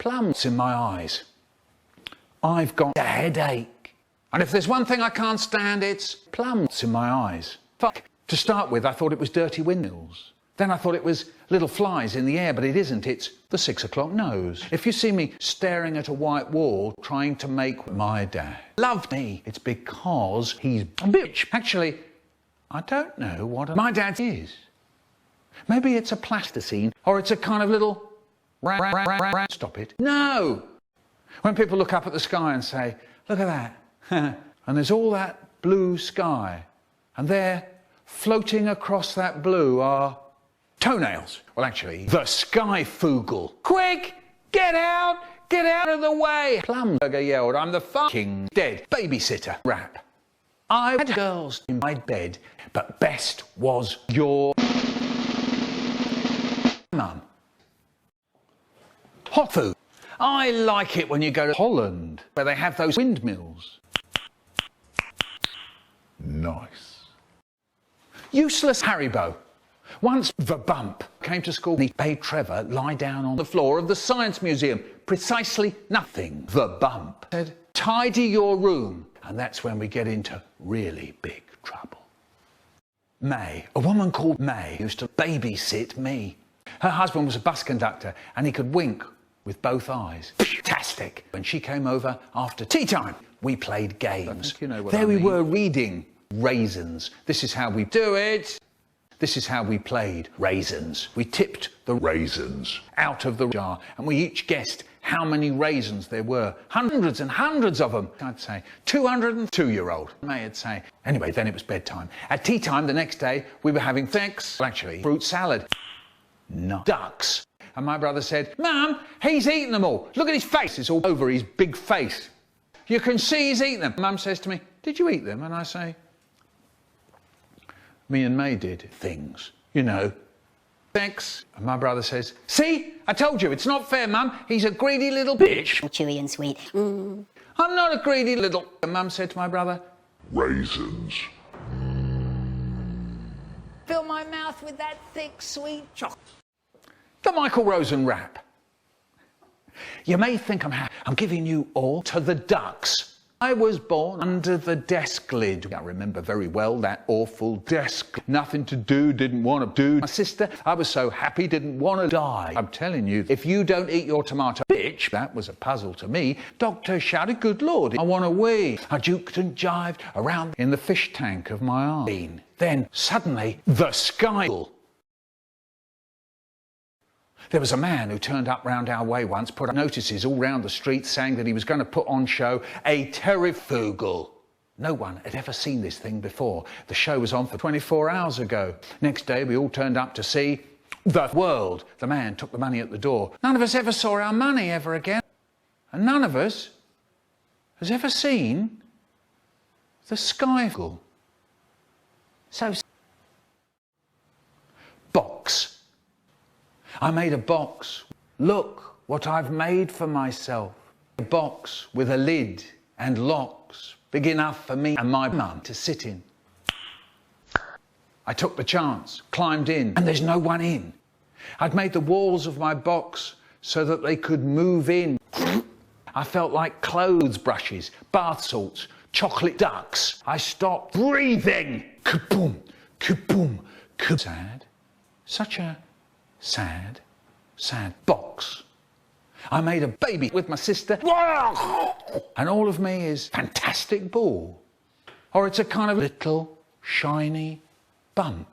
plums in my eyes. I've got a headache. And if there's one thing I can't stand, it's plums in my eyes. Fuck. To start with, I thought it was dirty windmills. Then I thought it was little flies in the air, but it isn't. It's the 6 o'clock nose. If you see me staring at a white wall trying to make my dad love me, it's because he's a bitch. Actually, I don't know what my dad is. Maybe it's a plasticine, or it's a kind of little stop it. No! When people look up at the sky and say, look at that, and there's all that blue sky, and there, floating across that blue are toenails. Well, actually, the Skygle. Quick! Get out! Get out of the way! Plumburger yelled, I'm the fucking dead babysitter. Rap. I had girls in my bed, but best was your mum. Hot food. I like it when you go to Holland, where they have those windmills. Nice. Useless Haribo. Once the bump came to school, he made Trevor lie down on the floor of the Science Museum. Precisely nothing. The bump said, tidy your room. And that's when we get into really big trouble. May, a woman called May, used to babysit me. Her husband was a bus conductor and he could wink with both eyes. Fantastic. When she came over after tea time, we played games. You know what I mean. We were reading Raisins. This is how we do it. This is how we played Raisins. We tipped the raisins out of the jar and we each guessed how many raisins there were. Hundreds and hundreds of them. I'd say 202-year-old. May'd say. Anyway, then it was bedtime. At tea time the next day, we were having actually fruit salad. No. Ducks. And my brother said, Mum, he's eaten them all. Look at his face. It's all over his big face. You can see he's eaten them. Mum says to me, did you eat them? And I say, me and May did things, you know. Thanks. And my brother says, see, I told you, it's not fair, Mum. He's a greedy little bitch. Chewy and sweet. Mm. I'm not a greedy little... And Mum said to my brother, raisins. Fill my mouth with that thick, sweet chocolate. The Michael Rosen rap. You may think I'm giving you all to the ducks. I was born under the desk lid. I remember very well that awful desk. Nothing to do, didn't want to do. My sister, I was so happy, didn't want to die. I'm telling you, if you don't eat your tomato, bitch, that was a puzzle to me. Doctor shouted, good Lord, I want a wee. I juked and jived around in the fish tank of my arm. Then, suddenly, the Skygle. There was a man who turned up round our way once, put up notices all round the street saying that he was going to put on show a terrifugal. No one had ever seen this thing before. The show was on for 24 hours ago. Next day, we all turned up to see the world. The man took the money at the door. None of us ever saw our money ever again. And none of us has ever seen the Skygle. So, box. I made a box. Look what I've made for myself. A box with a lid and locks, big enough for me and my mum to sit in. I took the chance, climbed in, and there's no one in. I'd made the walls of my box so that they could move in. I felt like clothes brushes, bath salts, chocolate ducks. I stopped breathing. Kaboom, kaboom, kaboom. Sad. Such a sad, sad box. I made a baby with my sister, and all of me is fantastic ball. Or it's a kind of little, shiny bum.